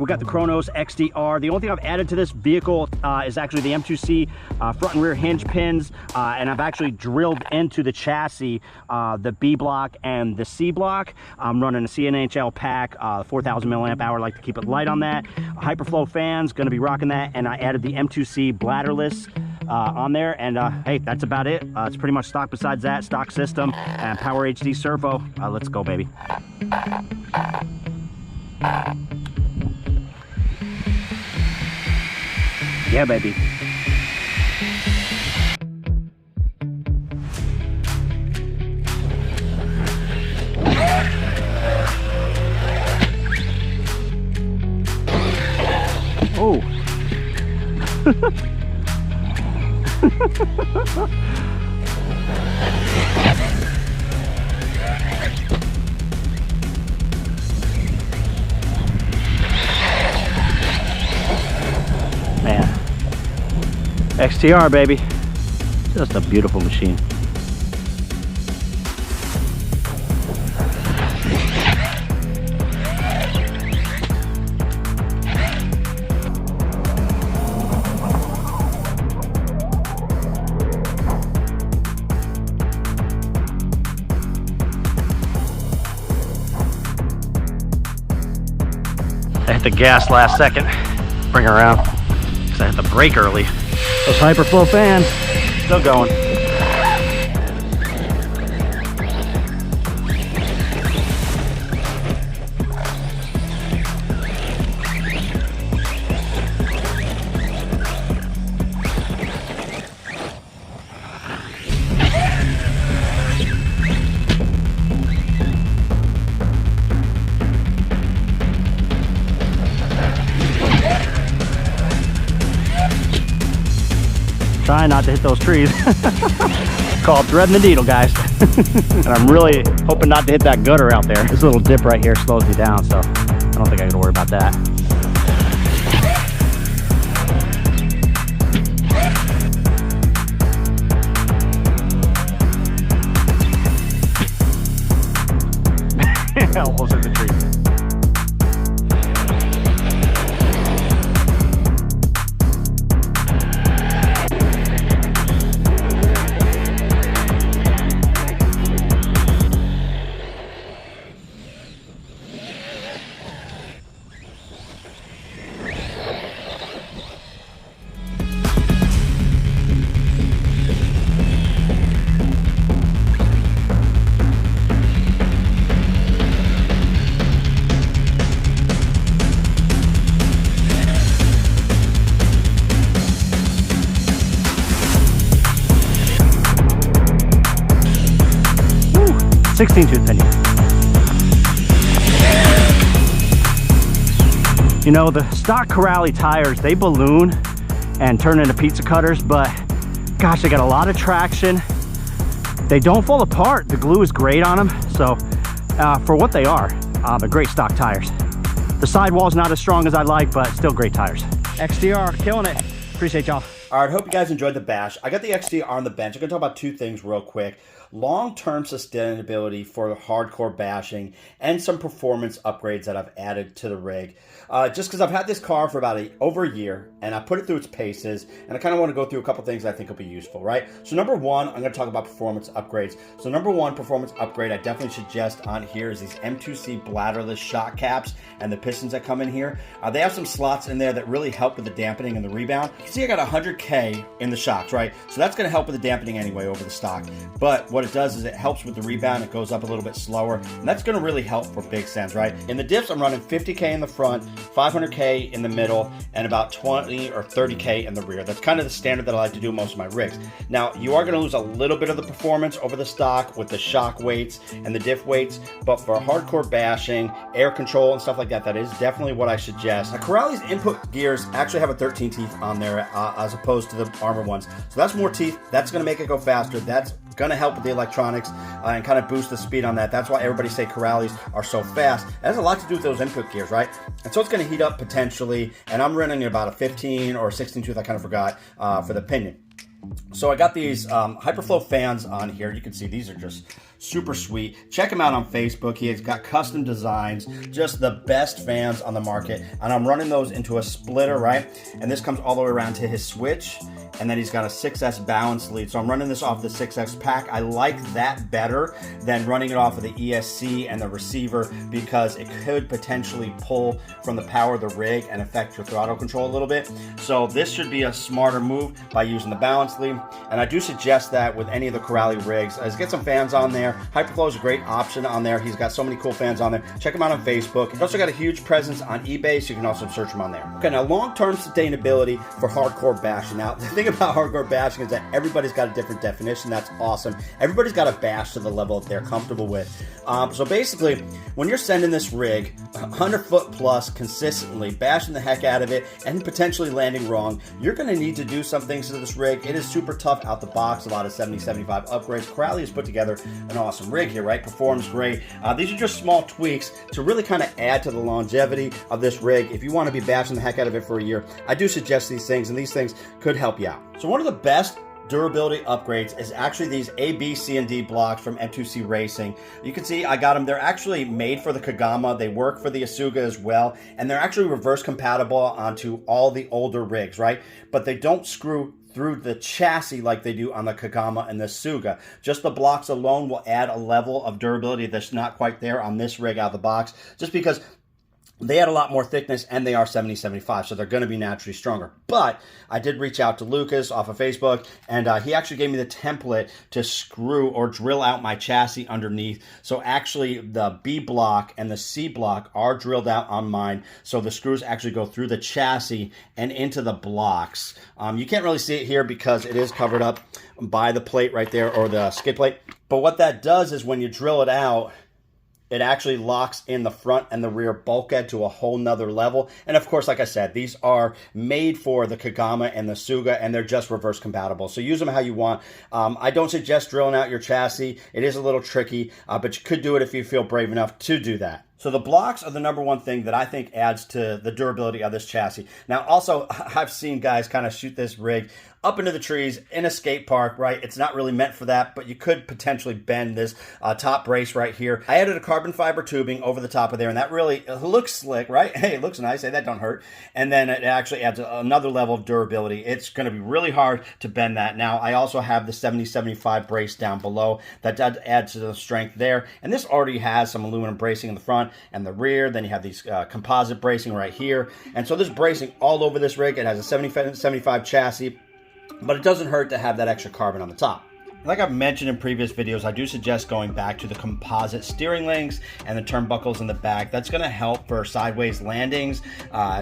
we got the Kronos XTR. The only thing I've added to this vehicle is actually the M2C front and rear hinge pins, and I've actually drilled into the chassis the B block and the C block. I'm running a CNHL pack, 4,000 milliamp hour. I like to keep it light on that. Hyperflow fans, going to be rocking that, and I added the M2C bladderless on there, and hey, that's about it. It's pretty much stock. Besides that, stock system and power HD servo. Let's go, baby. Yeah, baby. Oh. Man, XTR, baby, just a beautiful machine. I hit the gas last second, bring her around, because I hit the brake early. Those Hyperflow fans, still going. Trying not to hit those trees. It's called threading the needle, guys. And I'm really hoping not to hit that gutter out there. This little dip right here slows me down, so I don't think I gotta worry about that. Almost hit the tree. Woo, 16-tooth pinion. You know, the stock Corrali tires, they balloon and turn into pizza cutters, but gosh, they got a lot of traction. They don't fall apart. The glue is great on them. So for what they are, they're great stock tires. The sidewall's not as strong as I like, but still great tires. XTR, killing it. Appreciate y'all. All right, hope you guys enjoyed the bash. I got the XTR on the bench. I'm going to talk about two things real quick. Long-term sustainability for hardcore bashing and some performance upgrades that I've added to the rig. Just because I've had this car for about over a year, and I put it through its paces, and I kind of want to go through a couple things I think will be useful, right? So number one, I'm going to talk about performance upgrades. So number one performance upgrade I definitely suggest on here is these M2C bladderless shock caps and the pistons that come in here. They have some slots in there that really help with the dampening and the rebound. You see I got 100K in the shocks, right? So that's going to help with the dampening anyway over the stock. But what it does is it helps with the rebound. It goes up a little bit slower, and that's going to really help for big sends, right? In the diffs, I'm running 50K in the front, 500K in the middle, and about 20 or 30K in the rear. That's kind of the standard that I like to do most of my rigs. Now, you are going to lose a little bit of the performance over the stock with the shock weights and the diff weights, but for hardcore bashing, air control, and stuff like that, that is definitely what I suggest. Now, Corrali's input gears actually have a 13 teeth on there as opposed to the armor ones. So that's more teeth. That's going to make it go faster. That's going to help with the electronics and kind of boost the speed on that. That's why everybody say Corrali's are so fast. It has a lot to do with those input gears, right? And so it's going to heat up potentially, and I'm running about a 15 or 16 tooth, I kind of forgot, for the pinion. So I got these Hyperflow fans on here. You can see these are just super sweet. Check him out on Facebook. He has got custom designs, just the best fans on the market. And I'm running those into a splitter, right? And this comes all the way around to his switch. And then he's got a 6S balance lead. So I'm running this off the 6X pack. I like that better than running it off of the ESC and the receiver, because it could potentially pull from the power of the rig and affect your throttle control a little bit. So this should be a smarter move by using the balance lead. And I do suggest that with any of the Corrali rigs. Let's get some fans on there. Hyperflow is a great option on there. He's got so many cool fans on there. Check him out on Facebook. He's also got a huge presence on eBay, so you can also search him on there. Okay, now long-term sustainability for hardcore bashing. Now, the thing about hardcore bashing is that everybody's got a different definition. That's awesome. Everybody's got to bash to the level that they're comfortable with. So basically, when you're sending this rig 100 foot plus consistently, bashing the heck out of it, and potentially landing wrong, you're going to need to do some things to this rig. It is super tough out the box. A lot of 70-75 upgrades. Corrali has put together an awesome rig here, right? Performs great. These are just small tweaks to really kind of add to the longevity of this rig. If you want to be bashing the heck out of it for a year, I do suggest these things, and these things could help you out. So one of the best durability upgrades is actually these A, B, C, and D blocks from M2C Racing. You can see I got them. They're actually made for the Kagama. They work for the Asuga as well, and they're actually reverse compatible onto all the older rigs, right? But they don't screw through the chassis like they do on the Kagama and the Suga. Just the blocks alone will add a level of durability that's not quite there on this rig out of the box, just because they had a lot more thickness and they are 70-75, so they're going to be naturally stronger. But I did reach out to Lucas off of Facebook, and he actually gave me the template to screw or drill out my chassis underneath. So actually the B block and the C block are drilled out on mine, so the screws actually go through the chassis and into the blocks. You can't really see it here because it is covered up by the plate right there, or the skid plate. But what that does is when you drill it out, it actually locks in the front and the rear bulkhead to a whole nother level. And of course, like I said, these are made for the Kagama and the Suga, and they're just reverse compatible. So use them how you want. I don't suggest drilling out your chassis. It is a little tricky, but you could do it if you feel brave enough to do that. So the blocks are the number one thing that I think adds to the durability of this chassis. Now, also, I've seen guys kind of shoot this rig up into the trees in a skate park, right? It's not really meant for that, but you could potentially bend this top brace right here. I added a carbon fiber tubing over the top of there, and that really looks slick, right? Hey, it looks nice. Hey, that don't hurt. And then it actually adds another level of durability. It's going to be really hard to bend that. Now, I also have the 70-75 brace down below. That does add to the strength there. And this already has some aluminum bracing in the front and the rear. Then you have these composite bracing right here. And so there's bracing all over this rig. It has a 70-75 chassis, but it doesn't hurt to have that extra carbon on the top. Like I've mentioned in previous videos, I do suggest going back to the composite steering links and the turnbuckles in the back. That's going to help for sideways landings.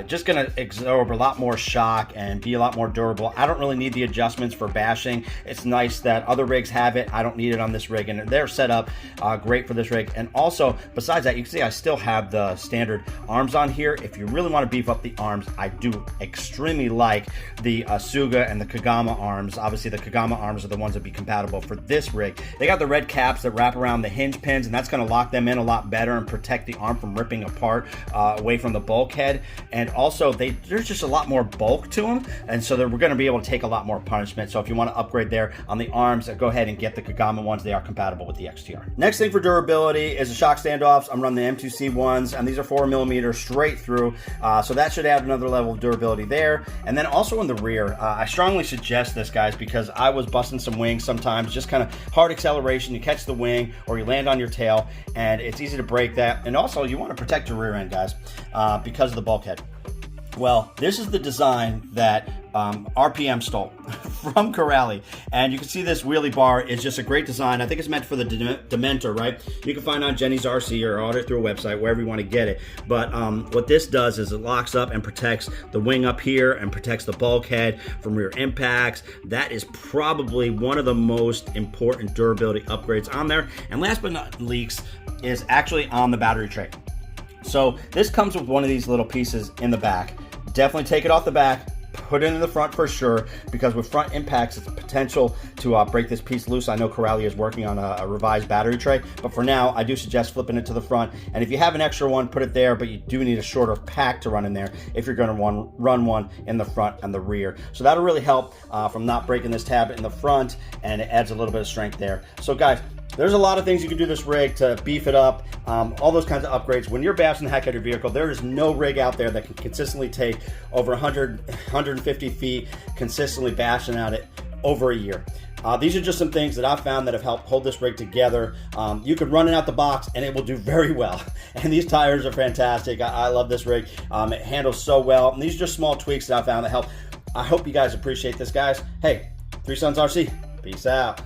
Just going to absorb a lot more shock and be a lot more durable. I don't really need the adjustments for bashing. It's nice that other rigs have it. I don't need it on this rig, and they're set up great for this rig. And also, besides that, you can see I still have the standard arms on here. If you really want to beef up the arms, I do extremely like the Asuga and the Kagama arms. Obviously, the Kagama arms are the ones that be compatible for this rig. They got the red caps that wrap around the hinge pins, and that's going to lock them in a lot better and protect the arm from ripping apart away from the bulkhead. And also, there's just a lot more bulk to them, and so we're going to be able to take a lot more punishment. So if you want to upgrade there on the arms, go ahead and get the Kagama ones. They are compatible with the XTR. Next thing for durability is the shock standoffs. I'm running the M2C ones, and these are 4mm straight through, so that should add another level of durability there. And then also in the rear, I strongly suggest this, guys, because I was busting some wings sometimes, just kind of hard acceleration, you catch the wing or you land on your tail, and it's easy to break that. And also, you want to protect your rear end, guys, because of the bulkhead. Well, this is the design that RPM stole from Corrali, and you can see this wheelie bar is just a great design. I think it's meant for the Dementor, right? You can find on Jenny's RC or order it through a website, wherever you want to get it. But what this does is it locks up and protects the wing up here and protects the bulkhead from rear impacts. That is probably one of the most important durability upgrades on there. And last but not least is actually on the battery tray. So this comes with one of these little pieces in the back. Definitely take it off the back, put it in the front for sure, because with front impacts, it's potential to break this piece loose. I know Corelli is working on a revised battery tray, but for now, I do suggest flipping it to the front. And if you have an extra one, put it there, but you do need a shorter pack to run in there if you're going to run one in the front and the rear. So that'll really help from not breaking this tab in the front, and it adds a little bit of strength there. So guys, there's a lot of things you can do this rig to beef it up, all those kinds of upgrades. When you're bashing the heck out of your vehicle, there is no rig out there that can consistently take over 100, 150 feet, consistently bashing at it over a year. These are just some things that I've found that have helped hold this rig together. You can run it out the box and it will do very well. And these tires are fantastic. I love this rig. It handles so well. And these are just small tweaks that I found that help. I hope you guys appreciate this, guys. Hey, 3 Sons RC, peace out.